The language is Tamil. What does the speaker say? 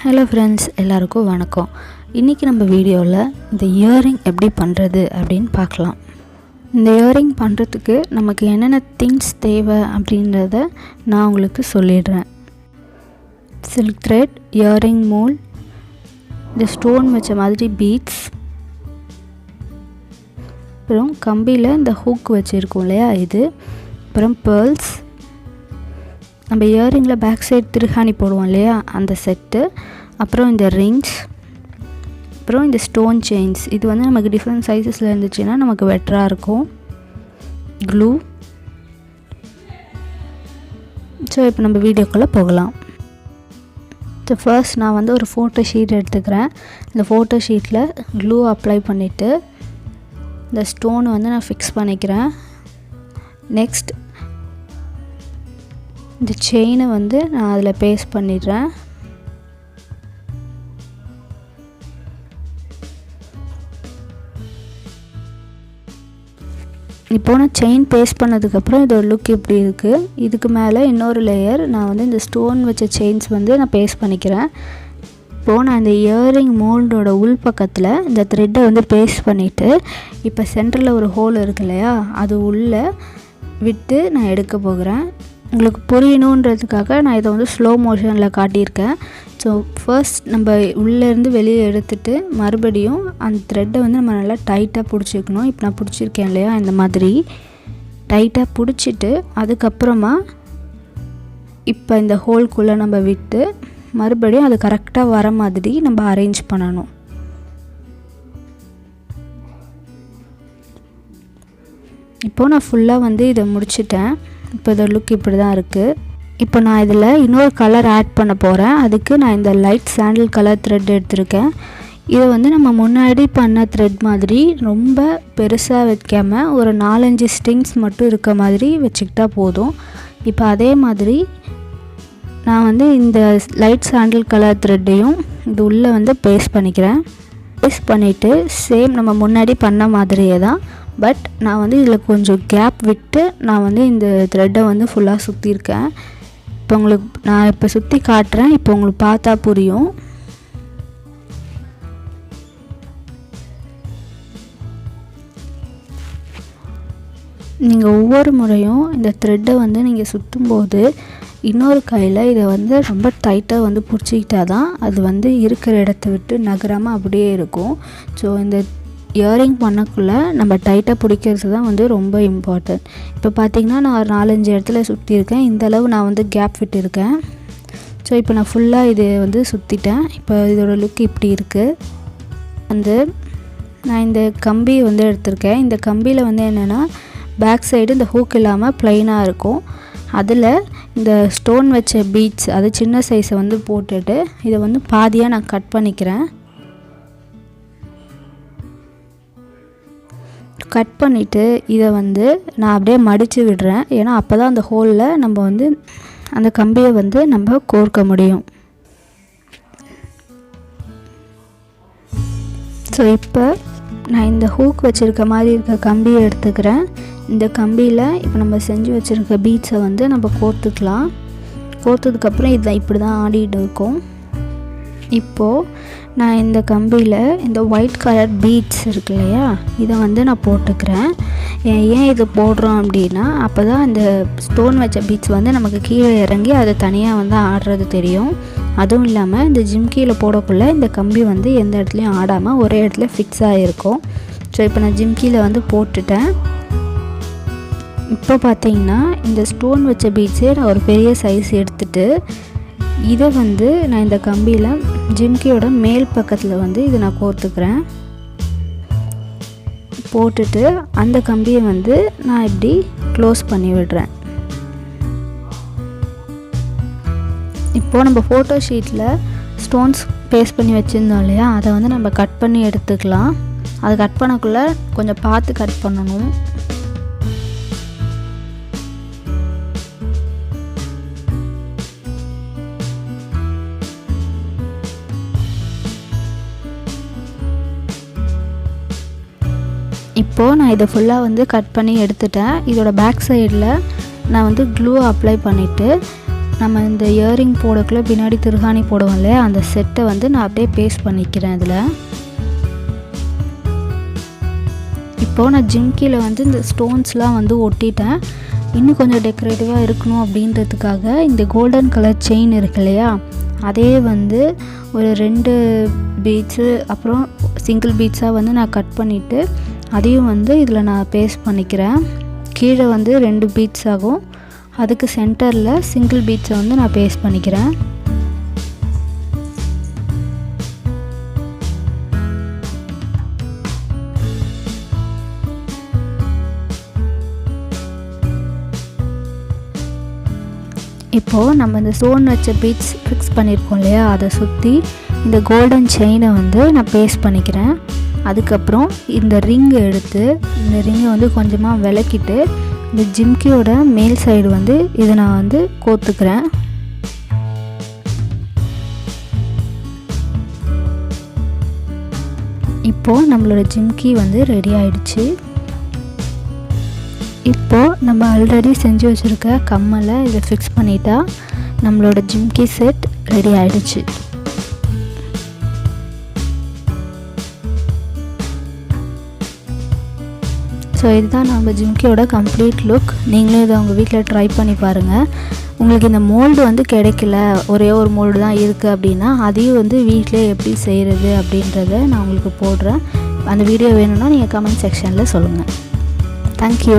ஹலோ ஃப்ரெண்ட்ஸ், எல்லாருக்கும் வணக்கம். இன்றைக்கி நம்ம வீடியோவில் இந்த இயரிங் எப்படி பண்ணுறது அப்படின்னு பார்க்கலாம். இந்த இயரிங் பண்ணுறதுக்கு நமக்கு என்னென்ன திங்ஸ் தேவை அப்படின்றத நான் உங்களுக்கு சொல்லிடுறேன். சில்க் த்ரெட், இயரிங் மோல்ட், இந்த ஸ்டோன் வச்ச மாதிரி பீட்ஸ், அப்புறம் கம்பியில் இந்த ஹூக் வச்சுருக்கோம் இல்லையா இது, அப்புறம் பேர்ல்ஸ், நம்ம இயரிங்கில் பேக் சைடு திருகாணி போடுவோம் இல்லையா அந்த செட்டு, அப்புறம் இந்த ரிங்ஸ், அப்புறம் இந்த ஸ்டோன் செயின்ஸ். இது வந்து நமக்கு டிஃப்ரெண்ட் சைஸஸில் இருந்துச்சுன்னா நமக்கு பெட்டராக இருக்கும். க்ளூ. ஸோ இப்போ நம்ம வீடியோக்குள்ளே போகலாம். ஸோ ஃபர்ஸ்ட் நான் வந்து ஒரு ஃபோட்டோ ஷீட் எடுத்துக்கிறேன். இந்த ஃபோட்டோ ஷீட்டில் க்ளூ அப்ளை பண்ணிவிட்டு இந்த ஸ்டோனை வந்து நான் ஃபிக்ஸ் பண்ணிக்கிறேன். நெக்ஸ்ட் இந்த செயினை வந்து நான் அதில் பேஸ்ட் பண்ணிடுறேன். இப்போது நான் செயின் பேஸ்ட் பண்ணதுக்கப்புறம் இதோட லுக் இப்படி இருக்குது. இதுக்கு மேலே இன்னொரு லேயர் நான் வந்து இந்த ஸ்டோன் வச்ச செயின்ஸ் வந்து நான் பேஸ்ட் பண்ணிக்கிறேன். இப்போது நான் இந்த இயரிங் மோல்டோட உள் பக்கத்தில் இந்த த்ரெட்டை வந்து பேஸ்ட் பண்ணிவிட்டு இப்போ சென்டரில் ஒரு ஹோல் இருக்கு இல்லையா அது உள்ளே விட்டு நான் எடுக்க போகிறேன். உங்களுக்கு புரியணுன்றதுக்காக நான் இதை வந்து ஸ்லோ மோஷனில் காட்டியிருக்கேன். ஸோ ஃபர்ஸ்ட் நம்ம உள்ளேருந்து வெளியே எடுத்துகிட்டு மறுபடியும் அந்த த்ரெட்டை வந்து நம்ம நல்லா டைட்டாக பிடிச்சிக்கணும். இப்போ நான் பிடிச்சிருக்கேன் இல்லையா இந்த மாதிரி டைட்டாக பிடிச்சிட்டு அதுக்கப்புறமா இப்போ இந்த ஹோல்குள்ளே நம்ம விட்டு மறுபடியும் அது கரெக்டாக வர மாதிரி நம்ம அரேஞ்ச் பண்ணணும். இப்போது நான் ஃபுல்லாக வந்து இதை முடிச்சிட்டேன். இப்போ இதோட லுக் இப்படி தான் இருக்குது. இப்போ நான் இதில் இன்னொரு கலர் ஆட் பண்ண போகிறேன். அதுக்கு நான் இந்த லைட் சாண்டில் கலர் த்ரெட் எடுத்திருக்கேன். இதை வந்து நம்ம முன்னாடி பண்ண த்ரெட் மாதிரி ரொம்ப பெருசாக வைக்காமல் ஒரு 4-5 ஸ்ட்ரிங்ஸ் மட்டும் இருக்க மாதிரி வச்சுக்கிட்டா போதும். இப்போ அதே மாதிரி நான் வந்து இந்த லைட் சாண்டில் கலர் த்ரெட்டையும் இது உள்ளே வந்து பேஸ்ட் பண்ணிக்கிறேன். பேஸ்ட் பண்ணிவிட்டு சேம் நம்ம முன்னாடி பண்ண மாதிரியே தான், பட் நான் வந்து இதில் கொஞ்சம் கேப் விட்டு நான் வந்து இந்த த்ரெட்டை வந்து ஃபுல்லாக சுற்றிருக்கேன். இப்போ உங்களுக்கு நான் இப்போ சுற்றி காட்டுறேன். இப்போ உங்களுக்கு பார்த்தா புரியும். நீங்கள் ஒவ்வொரு முறையும் இந்த த்ரெட்டை வந்து நீங்கள் சுற்றும்போது இன்னொரு கையில் இதை வந்து ரொம்ப டைட்டாக வந்து பிடிச்சிக்கிட்டா தான் அது வந்து இருக்கிற இடத்த விட்டு நகராமல் அப்படியே இருக்கும். ஸோ இந்த இயரிங் பண்ணக்குள்ளே நம்ம டைட்டாக பிடிக்கிறது தான் வந்து ரொம்ப இம்பார்ட்டன்ட். இப்போ பார்த்திங்கன்னா நான் ஒரு 4-5 இடத்துல சுற்றிருக்கேன். இந்தளவு நான் வந்து கேப் விட்டுருக்கேன். ஸோ இப்போ நான் ஃபுல்லாக இது வந்து சுற்றிட்டேன். இப்போ இதோட லுக் இப்படி இருக்குது. வந்து நான் இந்த கம்பி வந்து எடுத்திருக்கேன். இந்த கம்பியில் வந்து என்னென்னா பேக் சைடு இந்த ஹூக் இல்லாமல் ப்ளைனாக இருக்கும். அதில் இந்த ஸ்டோன் வச்ச பீட்ஸ் அது சின்ன சைஸை வந்து போட்டுட்டு இதை வந்து பாதியாக நான் கட் பண்ணிக்கிறேன். கட் பண்ணிவிட்டு இதை வந்து நான் அப்படியே மடித்து விடுறேன். ஏன்னா அப்போ தான் அந்த ஹோலில் நம்ம வந்து அந்த கம்பியை வந்து நம்ம கோர்க்க முடியும். ஸோ இப்போ நான் இந்த ஹூக் வச்சுருக்க மாதிரி இருக்க கம்பியை எடுத்துக்கிறேன். இந்த கம்பியில் இப்போ நம்ம செஞ்சு வச்சுருக்க பீட்ஸை வந்து நம்ம கோர்த்துக்கலாம். கோர்த்ததுக்கப்புறம் இதை இப்படி தான் ஆடிட்டு இருக்கும். இப்போது நான் இந்த கம்பியில் இந்த ஒயிட் கலர் பீட்ஸ் இருக்கு இல்லையா இதை வந்து நான் போட்டுக்கிறேன். ஏன் இது போடுறோம் அப்படின்னா அப்போ தான் இந்த ஸ்டோன் வச்ச பீட்ஸ் வந்து நமக்கு கீழே இறங்கி அது தனியாக வந்து ஆடுறது தெரியும். அதுவும் இல்லாமல் இந்த ஜிம்கியில் போடக்குள்ளே இந்த கம்பி வந்து எந்த இடத்துலையும் ஆடாமல் ஒரே இடத்துல ஃபிக்ஸ் ஆகிருக்கும். ஸோ இப்போ நான் ஜிம்கியில் வந்து போட்டுட்டேன். இப்போ பார்த்திங்கன்னா இந்த ஸ்டோன் வச்ச பீட்ஸே நான் ஒரு பெரிய சைஸ் எடுத்துகிட்டு இதை வந்து நான் இந்த கம்பியில் ஜிம்கியோட மேல் பக்கத்தில் வந்து இதை நான் கோர்த்துக்கிறேன். போட்டுட்டு அந்த கம்பியை வந்து நான் இப்படி க்ளோஸ் பண்ணி விடுறேன். இப்போது நம்ம ஃபோட்டோ ஷீட்டில் ஸ்டோன்ஸ் பேஸ்ட் பண்ணி வச்சுருந்தோம் இல்லையா அதை வந்து நம்ம கட் பண்ணி எடுத்துக்கலாம். அது கட் பண்ணக்குள்ளே கொஞ்சம் பார்த்து கட் பண்ணணும். இப்போது நான் இதை ஃபுல்லாக வந்து கட் பண்ணி எடுத்துட்டேன். இதோட பேக் சைடில் நான் வந்து க்ளூ அப்ளை பண்ணிவிட்டு நம்ம இந்த இயரிங் போடக்குள்ள பின்னாடி திருகாணி போடுவோம் இல்லையா, அந்த செட்டை வந்து நான் அப்படியே பேஸ்ட் பண்ணிக்கிறேன். இதில் இப்போது நான் ஜிம்கியில் வந்து இந்த ஸ்டோன்ஸ்லாம் வந்து ஒட்டிட்டேன். இன்னும் கொஞ்சம் டெக்கரேட்டிவாக இருக்கணும் அப்படின்றதுக்காக இந்த கோல்டன் கலர் செயின் இருக்கு இல்லையா, அதே வந்து ஒரு 2 பீட்ஸு அப்புறம் சிங்கிள் பீட்ஸாக வந்து நான் கட் பண்ணிவிட்டு அதையும் வந்து இதில் நான் பேஸ்ட் பண்ணிக்கிறேன். கீழே வந்து 2 பீட்ஸ் ஆகும், அதுக்கு சென்டரில் சிங்கிள் பீட்ஸை வந்து நான் பேஸ்ட் பண்ணிக்கிறேன். இப்போது நம்ம இந்த ஸ்டோன் வச்ச பீட்ஸ் ஃபிக்ஸ் பண்ணியிருக்கோம் இல்லையா, அதை சுற்றி இந்த கோல்டன் செயினை வந்து நான் பேஸ்ட் பண்ணிக்கிறேன். அதுக்கப்புறம் இந்த ரிங்கை எடுத்து இந்த ரிங்கை வந்து கொஞ்சமாக விளக்கிட்டு இந்த ஜிம்கியோட மேல் சைடு வந்து இதை நான் வந்து கோத்துக்கிறேன். இப்போது நம்மளோட ஜிம்கி வந்து ரெடி ஆயிடுச்சு. இப்போது நம்ம ஆல்ரெடி செஞ்சு வச்சுருக்க கம்மலை இதை ஃபிக்ஸ் பண்ணிட்டா நம்மளோட ஜிம்கி செட் ரெடி ஆகிடுச்சு. ஸோ இதுதான் நம்ம ஜிம்கியோட கம்ப்ளீட் லுக். நீங்களும் இதை உங்கள் வீட்டில் ட்ரை பண்ணி பாருங்கள். உங்களுக்கு இந்த மோல்டு வந்து கிடைக்கல, ஒரே ஒரு மோல்டு தான் இருக்குது அப்படின்னா அதையும் வந்து வீட்டிலே எப்படி செய்கிறது அப்படின்றத நான் உங்களுக்கு போடுறேன். அந்த வீடியோ வேணும்னா நீங்கள் கமெண்ட் செக்ஷனில் சொல்லுங்கள். தேங்க்யூ.